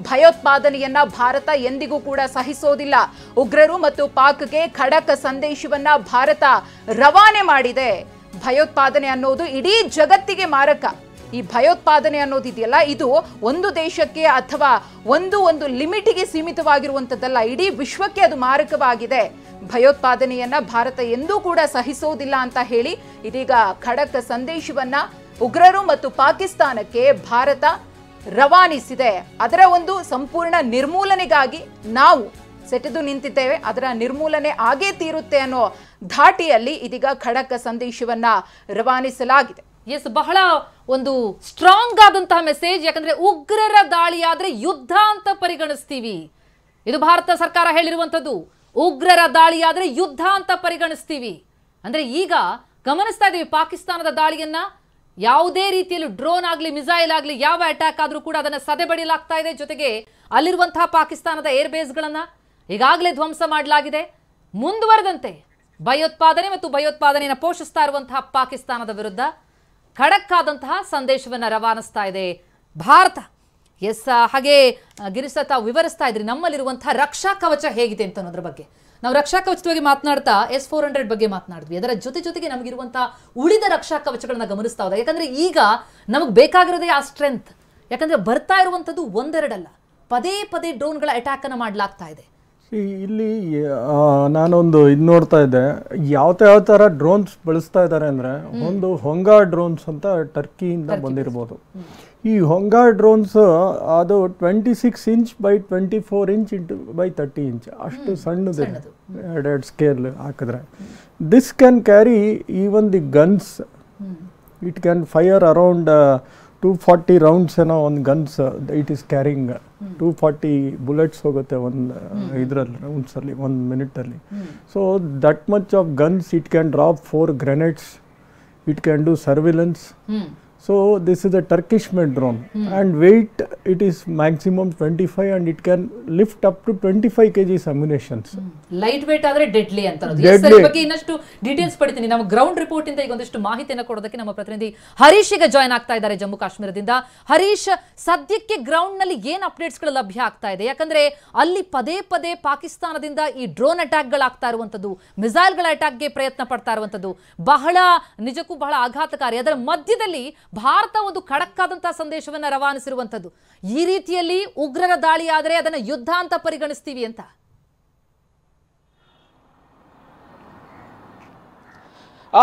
ಭಯೋತ್ಪಾದನೆಯನ್ನ ಭಾರತ ಎಂದಿಗೂ ಕೂಡ ಸಹಿಸೋದಿಲ್ಲ. ಉಗ್ರರು ಮತ್ತು ಪಾಕ್ಗೆ ಖಡಕ್ ಸಂದೇಶವನ್ನ ಭಾರತ ರವಾನೆ ಮಾಡಿದೆ. ಭಯೋತ್ಪಾದನೆ ಅನ್ನೋದು ಇಡೀ ಜಗತ್ತಿಗೆ ಮಾರಕ. ಈ ಭಯೋತ್ಪಾದನೆ ಅನ್ನೋದಿದೆಯಲ್ಲ, ಇದು ಒಂದು ದೇಶಕ್ಕೆ ಅಥವಾ ಒಂದು ಲಿಮಿಟ್ಗೆ ಸೀಮಿತವಾಗಿರುವಂಥದ್ದಲ್ಲ, ಇಡೀ ವಿಶ್ವಕ್ಕೆ ಅದು ಮಾರಕವಾಗಿದೆ. ಭಯೋತ್ಪಾದನೆಯನ್ನ ಭಾರತ ಎಂದೂ ಕೂಡ ಸಹಿಸೋದಿಲ್ಲ ಅಂತ ಹೇಳಿ ಇದೀಗ ಖಡಕ್ ಸಂದೇಶವನ್ನ ಉಗ್ರರು ಮತ್ತು ಪಾಕಿಸ್ತಾನಕ್ಕೆ ಭಾರತ ರವಾನಿಸಿದೆ. ಅದರ ಒಂದು ಸಂಪೂರ್ಣ ನಿರ್ಮೂಲನೆಗಾಗಿ ನಾವು ಸೆಟೆದು ನಿಂತಿದ್ದೇವೆ. ಅದರ ನಿರ್ಮೂಲನೆ ಆಗೇ ತೀರುತ್ತೆ ಅನ್ನೋ ಧಾಟಿಯಲ್ಲಿ ಇದೀಗ ಖಡಕ್ ಸಂದೇಶವನ್ನ ರವಾನಿಸಲಾಗಿದೆ. ಎಸ್, ಬಹಳ ಒಂದು ಸ್ಟ್ರಾಂಗ್ ಆದಂತಹ ಮೆಸೇಜ್. ಯಾಕಂದ್ರೆ ಉಗ್ರರ ದಾಳಿಯಾದ್ರೆ ಯುದ್ಧ ಅಂತ ಪರಿಗಣಿಸ್ತೀವಿ, ಇದು ಭಾರತ ಸರ್ಕಾರ ಹೇಳಿರುವಂಥದ್ದು. ಉಗ್ರರ ದಾಳಿಯಾದ್ರೆ ಯುದ್ಧ ಅಂತ ಪರಿಗಣಿಸ್ತೀವಿ ಅಂದ್ರೆ ಈಗ ಗಮನಿಸ್ತಾ ಇದೀವಿ ಪಾಕಿಸ್ತಾನದ ದಾಳಿಯನ್ನ. ಯಾವುದೇ ರೀತಿಯಲ್ಲಿ ಡ್ರೋನ್ ಆಗಲಿ ಮಿಸೈಲ್ ಆಗಲಿ ಯಾವ ಅಟ್ಯಾಕ್ ಆದ್ರೂ ಕೂಡ ಅದನ್ನ ಸದೆಬಡಿಲಾಗ್ತಾ ಇದೆ. ಜೊತೆಗೆ ಅಲ್ಲಿರುವಂತಹ ಪಾಕಿಸ್ತಾನದ ಏರ್ ಬೇಸ್ಗಳನ್ನ ಈಗಾಗಲೇ ಧ್ವಂಸ ಮಾಡಲಾಗಿದೆ. ಮುಂದುವರೆದಂತೆ ಭಯೋತ್ಪಾದನೆ ಮತ್ತು ಭಯೋತ್ಪಾದನೆಯನ್ನು ಪೋಷಿಸ್ತಾ ಇರುವಂತಹ ಪಾಕಿಸ್ತಾನದ ವಿರುದ್ಧ ಖಡಕ್ ಆದಂತಹ ಸಂದೇಶವನ್ನ ರವಾನಿಸ್ತಾ ಇದೆ ಭಾರತ. ಎಸ್, ಹಾಗೆ ಗಿರೀಶ ತಾವು ವಿವರಿಸ್ತಾ ಇದ್ರಿ ನಮ್ಮಲ್ಲಿರುವಂತಹ ರಕ್ಷಾ ಕವಚ ಹೇಗಿದೆ ಅಂತ ಅನ್ನೋದ್ರ ಬಗ್ಗೆ. ನಾವು ರಕ್ಷಾ ಕವಚದ ಬಗ್ಗೆ ಮಾತನಾಡ್ತಾ S-400 ಬಗ್ಗೆ ಮಾತನಾಡಿದ್ವಿ. ಅದರ ಜೊತೆಗೆ ನಮಗಿರುವಂತಹ ಉಳಿದ ರಕ್ಷಾ ಕವಚಗಳನ್ನ ಗಮನಿಸ್ತಾ ಹೋದಾಗ, ಯಾಕಂದ್ರೆ ಈಗ ನಮಗೆ ಬೇಕಾಗಿರೋದೇ ಆ ಸ್ಟ್ರೆಂತ್. ಯಾಕಂದ್ರೆ ಬರ್ತಾ ಇರುವಂತದ್ದು ಒಂದೆರಡಲ್ಲ, ಪದೇ ಪದೇ ಡ್ರೋನ್ಗಳ ಅಟ್ಯಾಕ್ ಅನ್ನ ಮಾಡಲಾಗ್ತಾ ಇದೆ. ಇಲ್ಲಿ ನಾನೊಂದು ಇದು ನೋಡ್ತಾ ಇದ್ದೆ, ಯಾವ ಥರ ಡ್ರೋನ್ಸ್ ಬಳಸ್ತಾ ಇದ್ದಾರೆ ಅಂದರೆ, ಒಂದು ಹೊಂಗಾ ಡ್ರೋನ್ಸ್ ಅಂತ ಟರ್ಕಿಯಿಂದ ಬಂದಿರ್ಬೋದು. ಈ ಹೊಂಗಾ ಡ್ರೋನ್ಸ್ ಅದು 26 inch by 24 inch by 30 inch ಅಷ್ಟು ಸಣ್ಣದಿದೆ. ಎರಡು ಸ್ಕೇಲ್ ಹಾಕಿದ್ರೆ this can carry even the guns. It can fire around 240 rounds ಏನೋ ಒಂದು guns it is carrying. 240 bullets ಹೋಗುತ್ತೆ ಒಂದು ಇದರಲ್ಲಿ ರೌಂಡ್ಸಲ್ಲಿ 1 ಮಿನಿಟಲ್ಲಿ. So that much of guns it can drop 4 grenades. It can do surveillance. So this is a Turkish made drone and weight it is maximum 25 and it can lift up to 25 kgs ammunitions. Light weight ಆದ್ರೆ deadly ಅಂತ ಅನ್ನೋದು. ಇದರ ಬಗ್ಗೆ ಇನ್ನಷ್ಟು details ಪಡಿತೀನಿ. ನಮ್ಮ ground report ಇಂದ ಈಗ ಒಂದಿಷ್ಟು ಮಾಹಿತಿಯನ್ನು ಕೊಡೋದಕ್ಕೆ ನಮ್ಮ ಪ್ರತಿನಿಧಿ ಹರೀಶ್ ಈಗ ಜಾಯ್ನ್ ಆಗ್ತಾ ಇದ್ದಾರೆ ಜಮ್ಮು ಕಾಶ್ಮೀರದಿಂದ. ಹರೀಶ್, ಸದ್ಯಕ್ಕೆ ಗ್ರೌಂಡ್ ನಲ್ಲಿ ಏನ್ ಅಪ್ಡೇಟ್ಸ್ ಗಳು ಲಭ್ಯ ಆಗ್ತಾ ಇದೆ? ಯಾಕಂದ್ರೆ ಅಲ್ಲಿ ಪದೇ ಪದೇ ಪಾಕಿಸ್ತಾನದಿಂದ ಈ ಡ್ರೋನ್ ಅಟ್ಯಾಕ್ ಗಳಾಗ್ತಾ ಇರುವಂತದ್ದು, ಮಿಸೈಲ್ ಗಳ ಅಟ್ಯಾಕ್ಗೆ ಪ್ರಯತ್ನ ಪಡ್ತಾ ಇರುವಂತದ್ದು ನಿಜಕ್ಕೂ ಬಹಳ ಆಘಾತಕಾರಿ. ಅದರ ಮಧ್ಯದಲ್ಲಿ ಭಾರತ ಒಂದು ಖಡಕ್ ಆದಂತಹ ಸಂದೇಶವನ್ನ ರವಾನಿಸಿರುವಂತದ್ದು. ಈ ರೀತಿಯಲ್ಲಿ ಉಗ್ರರ ದಾಳಿ ಆದರೆ ಅದನ್ನ ಯುದ್ಧ ಅಂತ ಪರಿಗಣಿಸ್ತೀವಿ ಅಂತ.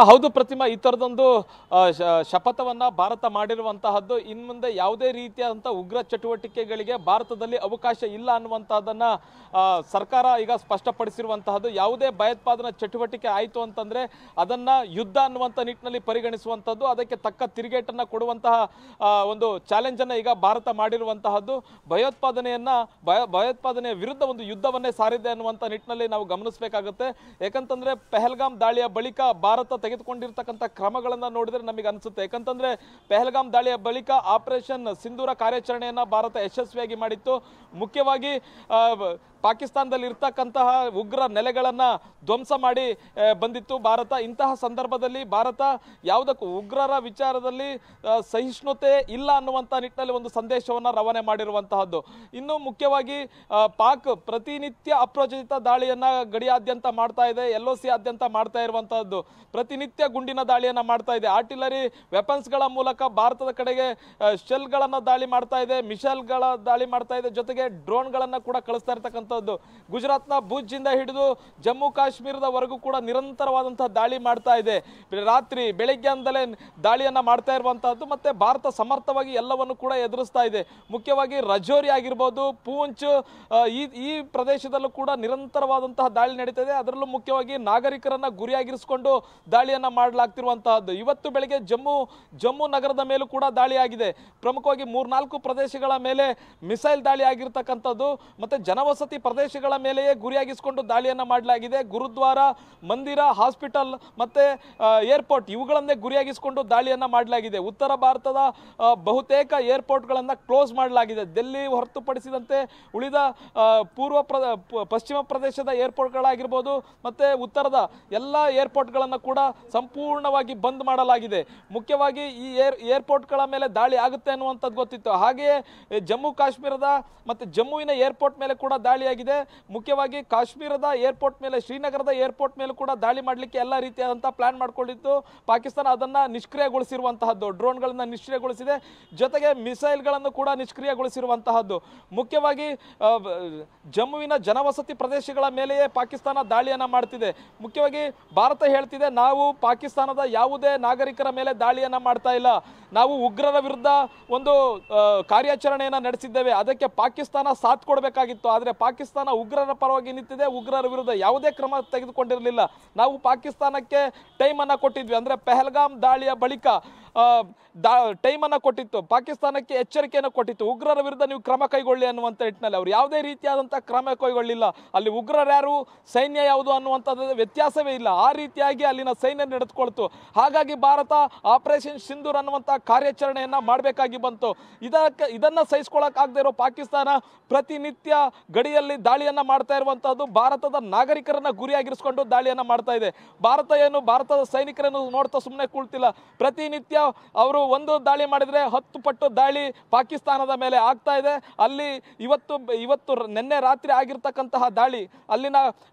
ಹೌದು ಪ್ರತಿಮಾ, ಈ ಥರದೊಂದು ಶಪಥವನ್ನ ಭಾರತ ಮಾಡಿರುವಂತಹದ್ದು. ಇನ್ನು ಮುಂದೆ ಯಾವುದೇ ರೀತಿಯಾದಂಥ ಉಗ್ರ ಚಟುವಟಿಕೆಗಳಿಗೆ ಭಾರತದಲ್ಲಿ ಅವಕಾಶ ಇಲ್ಲ ಅನ್ನುವಂಥದ್ದನ್ನ ಸರ್ಕಾರ ಈಗ ಸ್ಪಷ್ಟಪಡಿಸಿರುವಂತಹದ್ದು. ಯಾವುದೇ ಭಯೋತ್ಪಾದನಾ ಚಟುವಟಿಕೆ ಆಯಿತು ಅಂತಂದ್ರೆ ಅದನ್ನ ಯುದ್ಧ ಅನ್ನುವಂಥ ನಿಟ್ಟಿನಲ್ಲಿ ಪರಿಗಣಿಸುವಂಥದ್ದು, ಅದಕ್ಕೆ ತಕ್ಕ ತಿರುಗೇಟನ್ನ ಕೊಡುವಂತಹ ಒಂದು ಚಾಲೆಂಜ್ ಅನ್ನ ಈಗ ಭಾರತ ಮಾಡಿರುವಂತಹದ್ದು. ಭಯೋತ್ಪಾದನೆಯ ವಿರುದ್ಧ ಒಂದು ಯುದ್ಧವನ್ನೇ ಸಾರಿದೆ ಅನ್ನುವಂಥ ನಿಟ್ಟಿನಲ್ಲಿ ನಾವು ಗಮನಿಸಬೇಕಾಗುತ್ತೆ. ಯಾಕಂತಂದ್ರೆ ಪಹಲ್ಗಾಮ್ ದಾಳಿಯ ಬಳಿಕ ಭಾರತ ತೆಗೆದುಕೊಂಡಿರ್ತಕ್ಕಂಥ ಕ್ರಮಗಳನ್ನ ನೋಡಿದ್ರೆ ನಮಗೆ ಅನಿಸುತ್ತೆ. ಯಾಕಂತಂದ್ರೆ ಪಹಲ್ಗಾಮ್ ದಾಳಿಯ ಬಳಿಕ ಆಪರೇಷನ್ ಸಿಂಧೂರ ಕಾರ್ಯಾಚರಣೆಯನ್ನ ಭಾರತ ಯಶಸ್ವಿಯಾಗಿ ಮಾಡಿತ್ತು. ಮುಖ್ಯವಾಗಿ ಪಾಕಿಸ್ತಾನದಲ್ಲಿ ಇರ್ತಕ್ಕಂತಹ ಉಗ್ರ ನೆಲೆಗಳನ್ನ ಧ್ವಂಸ ಮಾಡಿ ಬಂದಿತ್ತು ಭಾರತ. ಇಂತಹ ಸಂದರ್ಭದಲ್ಲಿ ಭಾರತ ಯಾವುದಕ್ಕೂ ಉಗ್ರರ ವಿಚಾರದಲ್ಲಿ ಸಹಿಷ್ಣುತೆ ಇಲ್ಲ ಅನ್ನುವಂಥ ನಿಟ್ಟಿನಲ್ಲಿ ಒಂದು ಸಂದೇಶವನ್ನು ರವಾನೆ ಮಾಡಿರುವಂತಹದ್ದು. ಇನ್ನು ಮುಖ್ಯವಾಗಿ ಪಾಕ್ ಪ್ರತಿನಿತ್ಯ ಅಪ್ರಚೋದಿತ ದಾಳಿಯನ್ನ ಗಡಿಯಾದ್ಯಂತ ಮಾಡ್ತಾ ಇದೆ, LOC ಆದ್ಯಂತ ಮಾಡ್ತಾ ಇರುವಂತಹದ್ದು. ಪ್ರತಿನಿತ್ಯ ಗುಂಡಿನ ದಾಳಿಯನ್ನ ಮಾಡ್ತಾ ಇದೆ. ಆರ್ಟಿಲರಿ ವೆಪನ್ಸ್ಗಳ ಮೂಲಕ ಭಾರತದ ಕಡೆಗೆ ಶೆಲ್ಗಳನ್ನ ದಾಳಿ ಮಾಡ್ತಾ ಇದೆ, ಮಿಸೈಲ್ಗಳ ದಾಳಿ ಮಾಡ್ತಾ ಇದೆ, ಜೊತೆಗೆ ಡ್ರೋನ್ಗಳನ್ನ ಕೂಡ ಕಳಿಸ್ತಾ ಇರ್ತಕ್ಕಂಥದ್ದು. ಗುಜರಾತ್ನ ಭುಜ್ ಇಂದ ಹಿಡಿದು ಜಮ್ಮು ಕಾಶ್ಮೀರದವರೆಗೂ ಕೂಡ ನಿರಂತರವಾದಂತಹ ದಾಳಿ ಮಾಡ್ತಾ ಇದೆ. ರಾತ್ರಿ ಬೆಳಗ್ಗೆಯಿಂದಲೇ ದಾಳಿಯನ್ನ ಮಾಡ್ತಾ ಇರುವಂತಹದ್ದು. ಮತ್ತೆ ಭಾರತ ಸಮರ್ಥವಾಗಿ ಎಲ್ಲವನ್ನು ಕೂಡ ಎದುರಿಸ್ತಾ ಇದೆ. ಮುಖ್ಯವಾಗಿ ರಜೌರಿ ಆಗಿರ್ಬೋದು, ಪೂಂಚ್, ಈ ಪ್ರದೇಶದಲ್ಲೂ ಕೂಡ ನಿರಂತರವಾದಂತಹ ದಾಳಿ ನಡೀತಾ ಇದೆ. ಅದರಲ್ಲೂ ಮುಖ್ಯವಾಗಿ ನಾಗರಿಕರನ್ನ ಗುರಿಯಾಗಿರಿಸಿಕೊಂಡು ದಾಳಿಯನ್ನ ಮಾಡಲಾಗ್ತಿರುವಂತಹದ್ದು. ಇವತ್ತು ಬೆಳಗ್ಗೆ ಜಮ್ಮು ನಗರದ ಮೇಲೂ ಕೂಡ ದಾಳಿ ಆಗಿದೆ. ಪ್ರಮುಖವಾಗಿ 3-4 ಪ್ರದೇಶಗಳ ಮೇಲೆ ಮಿಸೈಲ್ ದಾಳಿ ಆಗಿರ್ತಕ್ಕಂಥದ್ದು. ಮತ್ತೆ ಜನವಸತಿ ಪ್ರದೇಶಗಳ ಮೇಲೆಯೇ ಗುರಿಯಾಗಿಸಿಕೊಂಡು ದಾಳಿಯನ್ನ ಮಾಡಲಾಗಿದೆ. ಗುರುದ್ವಾರ, ಮಂದಿರ, ಹಾಸ್ಪಿಟಲ್ ಮತ್ತೆ ಏರ್ಪೋರ್ಟ್ ಇವುಗಳನ್ನೇ ಗುರಿಯಾಗಿಸಿಕೊಂಡು ದಾಳಿಯನ್ನ ಮಾಡಲಾಗಿದೆ. ಉತ್ತರ ಭಾರತದ ಬಹುತೇಕ ಏರ್ಪೋರ್ಟ್ಗಳನ್ನ ಕ್ಲೋಸ್ ಮಾಡಲಾಗಿದೆ. ದಿಲ್ಲಿ ಹೊರತುಪಡಿಸಿದಂತೆ ಉಳಿದ ಪಶ್ಚಿಮ ಪ್ರದೇಶದ ಏರ್ಪೋರ್ಟ್ಗಳಾಗಿರ್ಬೋದು ಮತ್ತೆ ಉತ್ತರದ ಎಲ್ಲ ಏರ್ಪೋರ್ಟ್ಗಳನ್ನು ಕೂಡ ಸಂಪೂರ್ಣವಾಗಿ ಬಂದ್ ಮಾಡಲಾಗಿದೆ. ಮುಖ್ಯವಾಗಿ ಈ ಏರ್ಪೋರ್ಟ್ಗಳ ಮೇಲೆ ದಾಳಿ ಆಗುತ್ತೆ ಅನ್ನುವಂಥದ್ದು ಗೊತ್ತಿತ್ತು. ಹಾಗೆಯೇ ಜಮ್ಮು ಕಾಶ್ಮೀರದ ಮತ್ತು ಜಮ್ಮುವಿನ ಏರ್ಪೋರ್ಟ್ ಮೇಲೆ ಕೂಡ ದಾಳಿಯಾಗಿದೆ. ಮುಖ್ಯವಾಗಿ ಕಾಶ್ಮೀರದ ಏರ್ಪೋರ್ಟ್ ಮೇಲೆ, ಶ್ರೀನಗರದ ಏರ್ಪೋರ್ಟ್ ಮೇಲೆ ಕೂಡ ದಾಳಿ ಮಾಡಲಿಕ್ಕೆ ಎಲ್ಲ ರೀತಿಯಾದಂಥ ಪ್ಲಾನ್ ಮಾಡ್ಕೊಂಡಿತ್ತು ಪಾಕಿಸ್ತಾನ. ಅದನ್ನು ನಿಷ್ಕ್ರಿಯಗೊಳಿಸಿರುವಂತಹದ್ದು, ಡ್ರೋನ್ಗಳನ್ನು ನಿಷ್ಕ್ರಿಯಗೊಳಿಸಿದೆ, ಜೊತೆಗೆ ಮಿಸೈಲ್ಗಳನ್ನು ಕೂಡ ನಿಷ್ಕ್ರಿಯಗೊಳಿಸಿರುವಂತಹದ್ದು. ಮುಖ್ಯವಾಗಿ ಜಮ್ಮುವಿನ ಜನವಸತಿ ಪ್ರದೇಶಗಳ ಮೇಲೆಯೇ ಪಾಕಿಸ್ತಾನ ದಾಳಿಯನ್ನು ಮಾಡ್ತಿದೆ. ಮುಖ್ಯವಾಗಿ ಭಾರತ ಹೇಳ್ತಿದೆ, ನಾವು ಪಾಕಿಸ್ತಾನದ ಯಾವುದೇ ನಾಗರಿಕರ ಮೇಲೆ ದಾಳಿಯನ್ನು ಮಾಡ್ತಾ ಇಲ್ಲ, ನಾವು ಉಗ್ರರ ವಿರುದ್ಧ ಒಂದು ಕಾರ್ಯಾಚರಣೆಯನ್ನು ನಡೆಸಿದ್ದೇವೆ, ಅದಕ್ಕೆ ಪಾಕಿಸ್ತಾನ ಸಾಥ್ ಕೊಡಬೇಕಾಗಿತ್ತು. ಆದರೆ ಪಾಕಿಸ್ತಾನ ಉಗ್ರರ ಪರವಾಗಿ ನಿಂತಿದೆ, ಉಗ್ರರ ವಿರುದ್ಧ ಯಾವುದೇ ಕ್ರಮ ತೆಗೆದುಕೊಂಡಿರಲಿಲ್ಲ. ನಾವು ಪಾಕಿಸ್ತಾನಕ್ಕೆ ಟೈಮನ್ನು ಕೊಟ್ಟಿದ್ವಿ, ಅಂದರೆ ಪಹಲ್ಗಾಮ್ ದಾಳಿಯ ಬಳಿಕ ಟೈಮನ್ನು ಕೊಟ್ಟಿತ್ತು, ಪಾಕಿಸ್ತಾನಕ್ಕೆ ಎಚ್ಚರಿಕೆಯನ್ನು ಕೊಟ್ಟಿತ್ತು, ಉಗ್ರರ ವಿರುದ್ಧ ನೀವು ಕ್ರಮ ಕೈಗೊಳ್ಳಿ ಅನ್ನುವಂಥ ನಿಟ್ಟಿನಲ್ಲಿ. ಅವರು ಯಾವುದೇ ರೀತಿಯಾದಂಥ ಕ್ರಮ ಕೈಗೊಳ್ಳಿಲ್ಲ. ಅಲ್ಲಿ ಉಗ್ರರು ಯಾರು, ಸೈನ್ಯ ಯಾವುದು ಅನ್ನುವಂಥದ್ದು ವ್ಯತ್ಯಾಸವೇ ಇಲ್ಲ. ಆ ರೀತಿಯಾಗಿ ಅಲ್ಲಿನ ಸೈನ್ಯ ನಡೆದುಕೊಳ್ತು. ಹಾಗಾಗಿ ಭಾರತ ಆಪರೇಷನ್ ಸಿಂಧೂರ್ ಅನ್ನುವಂಥ ಕಾರ್ಯಾಚರಣೆಯನ್ನು ಮಾಡಬೇಕಾಗಿ ಬಂತು. ಇದನ್ನು ಸಹಿಸ್ಕೊಳ್ಳೋಕ್ಕಾಗದೇ ಇರೋ ಪಾಕಿಸ್ತಾನ ಪ್ರತಿನಿತ್ಯ ಗಡಿಯಲ್ಲಿ ದಾಳಿಯನ್ನು ಮಾಡ್ತಾ ಇರುವಂಥದ್ದು, ಭಾರತದ ನಾಗರಿಕರನ್ನ ಗುರಿಯಾಗಿರಿಸಿಕೊಂಡು ದಾಳಿಯನ್ನು ಮಾಡ್ತಾ ಇದೆ. ಭಾರತದ ಸೈನಿಕರನ್ನು ನೋಡ್ತಾ ಸುಮ್ಮನೆ ಕೂಳ್ತಿಲ್ಲ. ಪ್ರತಿನಿತ್ಯ ಅವರು ಒಂದು ದಾಳಿ ಮಾಡಿದರೆ 10 ಪಟ್ಟು ದಾಳಿ ಪಾಕಿಸ್ತಾನದ ಮೇಲೆ ಆಗ್ತಾ ಇದೆ. ಅಲ್ಲಿ ಇವತ್ತು ನಿನ್ನೆ ರಾತ್ರಿ ಆಗಿರ್ತಕ್ಕಂತಹ ದಾಳಿ, ಅಲ್ಲಿನ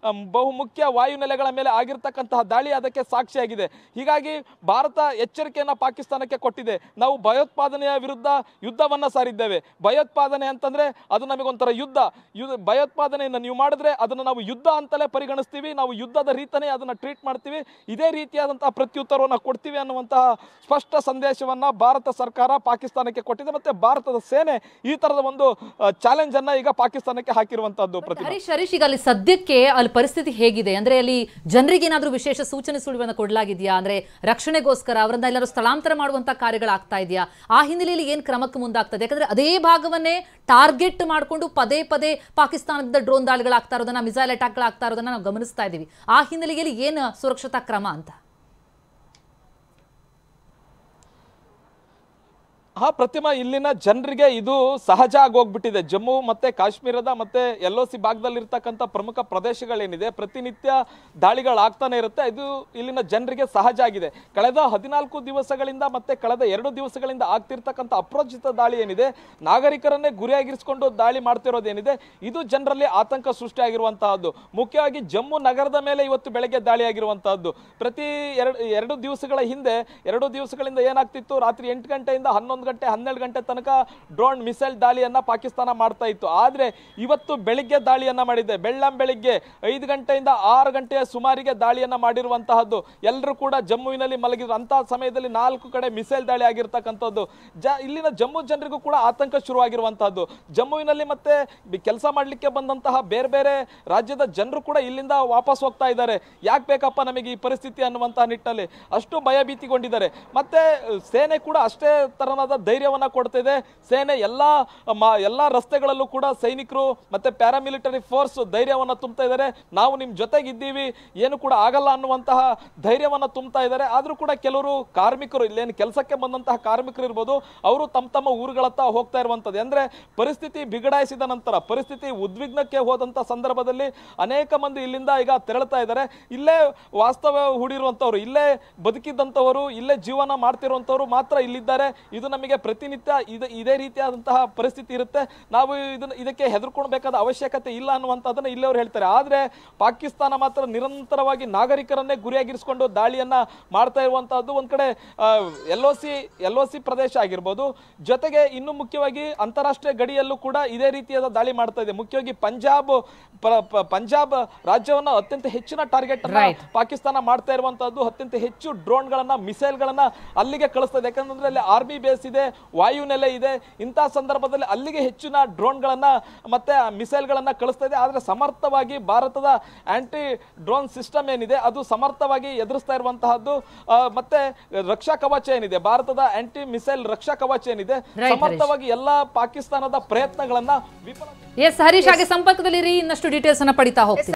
ಬಹುಮುಖ್ಯ ವಾಯುನೆಲೆಗಳ ಮೇಲೆ ಆಗಿರ್ತಕ್ಕಂತಹ ದಾಳಿ ಅದಕ್ಕೆ ಸಾಕ್ಷಿಯಾಗಿದೆ. ಹೀಗಾಗಿ ಭಾರತ ಎಚ್ಚರಿಕೆಯನ್ನು ಪಾಕಿಸ್ತಾನಕ್ಕೆ ಕೊಟ್ಟಿದೆ. ನಾವು ಭಯೋತ್ಪಾದನೆಯ ವಿರುದ್ಧ ಯುದ್ಧವನ್ನು ಸಾರಿದ್ದೇವೆ. ಭಯೋತ್ಪಾದನೆ ಅಂತಂದ್ರೆ ಅದು ನಮಗೊಂಥರ ಯುದ್ಧ. ಭಯೋತ್ಪಾದನೆಯನ್ನು ನೀವು ಮಾಡಿದ್ರೆ ಅದನ್ನು ನಾವು ಯುದ್ಧ ಅಂತಲೇ ಪರಿಗಣಿಸ್ತೀವಿ, ನಾವು ಯುದ್ಧದ ರೀತಿಯೇ ಅದನ್ನು ಟ್ರೀಟ್ ಮಾಡ್ತೀವಿ, ಇದೇ ರೀತಿಯಾದಂತಹ ಪ್ರತ್ಯುತ್ತರವನ್ನು ಕೊಡ್ತೀವಿ ಅನ್ನುವಂತಹ ಸ್ಪಷ್ಟ ಸಂದೇಶವನ್ನ ಭಾರತ ಸರ್ಕಾರ ಪಾಕಿಸ್ತಾನಕ್ಕೆ ಕೊಟ್ಟಿದೆ. ಮತ್ತೆ ಭಾರತದ ಸೇನೆ ಈ ತರದ ಒಂದು ಚಾಲೆಂಜ್ ಅನ್ನ ಈಗ ಪಾಕಿಸ್ತಾನಕ್ಕೆ ಹಾಕಿರುವಂತದ್ದು. ಹರೀಶ್, ಈಗ ಅಲ್ಲಿ ಸದ್ಯಕ್ಕೆ ಅಲ್ಲಿ ಪರಿಸ್ಥಿತಿ ಹೇಗಿದೆ? ಅಂದ್ರೆ ಅಲ್ಲಿ ಜನರಿಗೆ ಏನಾದ್ರೂ ವಿಶೇಷ ಸೂಚನೆ ಸುಳಿವನ್ನು ಕೊಡಲಾಗಿದೆಯಾ? ಅಂದ್ರೆ ರಕ್ಷಣೆಗೋಸ್ಕರ ಅವರನ್ನ ಎಲ್ಲರೂ ಸ್ಥಳಾಂತರ ಮಾಡುವಂತ ಕಾರ್ಯಗಳಾಗ್ತಾ ಇದೆಯಾ? ಆ ಹಿನ್ನೆಲೆಯಲ್ಲಿ ಏನ್ ಕ್ರಮಕ್ಕೆ ಮುಂದಾಗ್ತದೆ? ಯಾಕಂದ್ರೆ ಅದೇ ಭಾಗವನ್ನೇ ಟಾರ್ಗೆಟ್ ಮಾಡಿಕೊಂಡು ಪದೇ ಪದೇ ಪಾಕಿಸ್ತಾನದ ಡ್ರೋನ್ ದಾಳಿಗಳಾಗ್ತಾ ಇರೋದನ್ನ, ಮಿಸೈಲ್ ಅಟ್ಯಾಕ್ಗಳಾಗ್ತಾ ಇರೋದನ್ನ ನಾವು ಗಮನಿಸ್ತಾ ಇದ್ದೀವಿ. ಆ ಹಿನ್ನೆಲೆಯಲ್ಲಿ ಏನು ಸುರಕ್ಷತಾ ಕ್ರಮ ಅಂತ? ಪ್ರತಿಮಾ, ಇಲ್ಲಿನ ಜನರಿಗೆ ಇದು ಸಹಜ ಆಗೋಗ್ಬಿಟ್ಟಿದೆ. ಜಮ್ಮು ಮತ್ತೆ ಕಾಶ್ಮೀರದ ಮತ್ತೆ LOC ಭಾಗದಲ್ಲಿರ್ತಕ್ಕಂಥ ಪ್ರಮುಖ ಪ್ರದೇಶಗಳೇನಿದೆ, ಪ್ರತಿನಿತ್ಯ ದಾಳಿಗಳಾಗ್ತಾನೆ ಇರುತ್ತೆ. ಇದು ಇಲ್ಲಿನ ಜನರಿಗೆ ಸಹಜ ಆಗಿದೆ. ಕಳೆದ 14 ದಿವಸಗಳಿಂದ ಮತ್ತೆ ಕಳೆದ 2 ದಿವಸಗಳಿಂದ ಆಗ್ತಿರ್ತಕ್ಕಂಥ ಅಪ್ರೋಚಿತ ದಾಳಿ ಏನಿದೆ, ನಾಗರಿಕರನ್ನೇ ಗುರಿಯಾಗಿರಿಸಿಕೊಂಡು ದಾಳಿ ಮಾಡ್ತಿರೋದೇನಿದೆ, ಇದು ಜನರಲ್ಲಿ ಆತಂಕ ಸೃಷ್ಟಿಯಾಗಿರುವಂತಹದ್ದು. ಮುಖ್ಯವಾಗಿ ಜಮ್ಮು ನಗರದ ಮೇಲೆ ಇವತ್ತು ಬೆಳಗ್ಗೆ ದಾಳಿಯಾಗಿರುವಂತಹದ್ದು. ಪ್ರತಿ 2 ದಿವಸಗಳ ಹಿಂದೆ, 2 ದಿವಸಗಳಿಂದ ಏನಾಗ್ತಿತ್ತು, ರಾತ್ರಿ 8 ಗಂಟೆಯಿಂದ 11 ಗಂಟೆ 12 ಗಂಟೆ ತನಕ ಡ್ರೋನ್ ಮಿಸೈಲ್ ದಾಳಿಯನ್ನ ಪಾಕಿಸ್ತಾನ ಮಾಡ್ತಾ ಇತ್ತು. ಆದ್ರೆ ಇವತ್ತು ಬೆಳಿಗ್ಗೆ ದಾಳಿಯನ್ನ ಮಾಡಿದೆ. ಬೆಳ್ಳಂಬೆಳಿಗ್ಗೆ 5 ಗಂಟೆಯಿಂದ 6 ಗಂಟೆಯ ಸುಮಾರಿಗೆ ದಾಳಿಯನ್ನ ಮಾಡಿರುವಂತಹದ್ದು. ಎಲ್ಲರೂ ಕೂಡ ಜಮ್ಮುವಿನಲ್ಲಿ ಮಲಗಿದ್ರು. ಅಂತ ಸಮಯದಲ್ಲಿ 4 ಕಡೆ ಮಿಸೈಲ್ ದಾಳಿ ಆಗಿರ್ತಕ್ಕಂಥದ್ದು. ಇಲ್ಲಿನ ಜಮ್ಮು ಜನರಿಗೂ ಕೂಡ ಆತಂಕ ಶುರುವಾಗಿರುವಂತಹದ್ದು. ಜಮ್ಮುವಿನಲ್ಲಿ ಮತ್ತೆ ಕೆಲಸ ಮಾಡ್ಲಿಕ್ಕೆ ಬಂದಂತಹ ಬೇರೆ ಬೇರೆ ರಾಜ್ಯದ ಜನರು ಕೂಡ ಇಲ್ಲಿಂದ ವಾಪಸ್ ಹೋಗ್ತಾ ಇದ್ದಾರೆ. ಯಾಕೆ ಬೇಕಪ್ಪ ನಮಗೆ ಈ ಪರಿಸ್ಥಿತಿ ಅನ್ನುವಂತಹ ನಿಟ್ಟಿನಲ್ಲಿ ಅಷ್ಟು ಭಯಭೀತಿಗೊಂಡಿದ್ದಾರೆ. ಮತ್ತೆ ಸೇನೆ ಕೂಡ ಅಷ್ಟೇ ತರನಾದ ಧೈರ್ಯವನ್ನ ಕೊಡ್ತಿದೆ. ಸೇನೆ ಎಲ್ಲಾ ರಸ್ತೆಗಳಲ್ಲೂ ಕೂಡ ಸೈನಿಕರು ಮತ್ತೆ ಪ್ಯಾರಾಮಿಲಿಟರಿ ಫೋರ್ಸ್ ಧೈರ್ಯವನ್ನ ತುಂಬ್ತಾ ಇದ್ದಾರೆ. ನಾವು ನಿಮ್ ಜೊತೆಗಿದ್ದೀವಿ, ಏನು ಕೂಡ ಆಗಲ್ಲ ಅನ್ನುವಂತಹ ಧೈರ್ಯವನ್ನ ತುಂಬ್ತಾ ಇದ್ದಾರೆ. ಆದ್ರೂ ಕೂಡ ಕೆಲವರು ಕಾರ್ಮಿಕರು, ಇಲ್ಲೇನು ಕೆಲಸಕ್ಕೆ ಬಂದಂತಹ ಕಾರ್ಮಿಕರು ಇರ್ಬೋದು, ಅವರು ತಮ್ಮ ಊರುಗಳತ್ತ ಹೋಗ್ತಾ ಇರುವಂತದ್ದು. ಅಂದ್ರೆ ಪರಿಸ್ಥಿತಿ ಬಿಗಡಾಯಿಸಿದ ನಂತರ, ಪರಿಸ್ಥಿತಿ ಉದ್ವಿಗ್ನಕ್ಕೆ ಹೋದಂತ ಸಂದರ್ಭದಲ್ಲಿ ಅನೇಕ ಮಂದಿ ಇಲ್ಲಿಂದ ಈಗ ತೆರಳುತ್ತಾ ಇದ್ದಾರೆ. ಇಲ್ಲೇ ವಾಸ್ತವ ಹೂಡಿರುವಂತವ್ರು, ಇಲ್ಲೇ ಬದುಕಿದ್ದಂಥವರು, ಇಲ್ಲೇ ಜೀವನ ಮಾಡ್ತಿರುವಂತವ್ರು ಮಾತ್ರ ಇಲ್ಲಿದ್ದಾರೆ. ಇದು ನಮಗೆ ಪ್ರತಿನಿತ್ಯ ಇದೇ ರೀತಿಯಾದಂತಹ ಪರಿಸ್ಥಿತಿ ಇರುತ್ತೆ. ನಾವು ಇದಕ್ಕೆ ಹೆದರ್ಕೊಳ್ಬೇಕಾದ ಅವಶ್ಯಕತೆ ಇಲ್ಲ ಅನ್ನುವಂಥದ್ದನ್ನ ಇಲ್ಲವರು ಹೇಳ್ತಾರೆ. ಆದ್ರೆ ಪಾಕಿಸ್ತಾನ ಮಾತ್ರ ನಿರಂತರವಾಗಿ ನಾಗರಿಕರನ್ನೇ ಗುರಿಯಾಗಿರಿಸಿಕೊಂಡು ದಾಳಿಯನ್ನ ಮಾಡ್ತಾ ಇರುವಂತಹದ್ದು. ಒಂದ್ ಕಡೆ LOC ಪ್ರದೇಶ ಆಗಿರ್ಬೋದು, ಜೊತೆಗೆ ಇನ್ನು ಮುಖ್ಯವಾಗಿ ಅಂತಾರಾಷ್ಟ್ರೀಯ ಗಡಿಯಲ್ಲೂ ಕೂಡ ಇದೇ ರೀತಿಯಾದ ದಾಳಿ ಮಾಡ್ತಾ ಇದೆ. ಮುಖ್ಯವಾಗಿ ಪಂಜಾಬ್ ರಾಜ್ಯವನ್ನ ಅತ್ಯಂತ ಹೆಚ್ಚಿನ ಟಾರ್ಗೆಟ್ ಅನ್ನ ಪಾಕಿಸ್ತಾನ ಮಾಡ್ತಾ ಇರುವಂತಹದ್ದು. ಅತ್ಯಂತ ಹೆಚ್ಚು ಡ್ರೋನ್ ಗಳನ್ನ, ಮಿಸೈಲ್ ಗಳನ್ನ ಅಲ್ಲಿಗೆ ಕಳಿಸ್ತಾ ಇದೆ. ಯಾಕಂದ್ರೆ ಅಲ್ಲಿ ಆರ್ಮಿ ಬೇಸ್ ಇದೆ, ವಾಯುನೆಲೆ ಇದೆ. ಇಂತಹ ಸಂದರ್ಭದಲ್ಲಿ ಅಲ್ಲಿಗೆ ಹೆಚ್ಚಿನ ಡ್ರೋನ್ ಗಳನ್ನ ಮತ್ತೆ ಮಿಸೈಲ್ ಗಳನ್ನ ಕಳಿಸ್ತಾ ಇದೆ. ಆದ್ರೆ ಸಮರ್ಥವಾಗಿ ಭಾರತದ ಆಂಟಿ ಡ್ರೋನ್ ಸಿಸ್ಟಮ್ ಏನಿದೆ ಅದು ಸಮರ್ಥವಾಗಿ ಎದುರಿಸ್ತಾ ಇರುವಂತಹದ್ದು. ಮತ್ತೆ ರಕ್ಷಾ ಕವಚ ಏನಿದೆ, ಭಾರತದ ಆಂಟಿ ಮಿಸೈಲ್ ರಕ್ಷಾ ಕವಚ ಏನಿದೆ, ಸಮರ್ಥವಾಗಿ ಎಲ್ಲಾ ಪಾಕಿಸ್ತಾನದ ಪ್ರಯತ್ನಗಳನ್ನ ವಿಫಲ. ಹರೀಶ್, ಹಾಗೆ ಸಂಪರ್ಕದಲ್ಲಿ ಇನ್ನಷ್ಟು ಡೀಟೇಲ್ಸ್ ಅನ್ನ ಪಡಿತಾ ಹೋಗ್ತೀವಿ.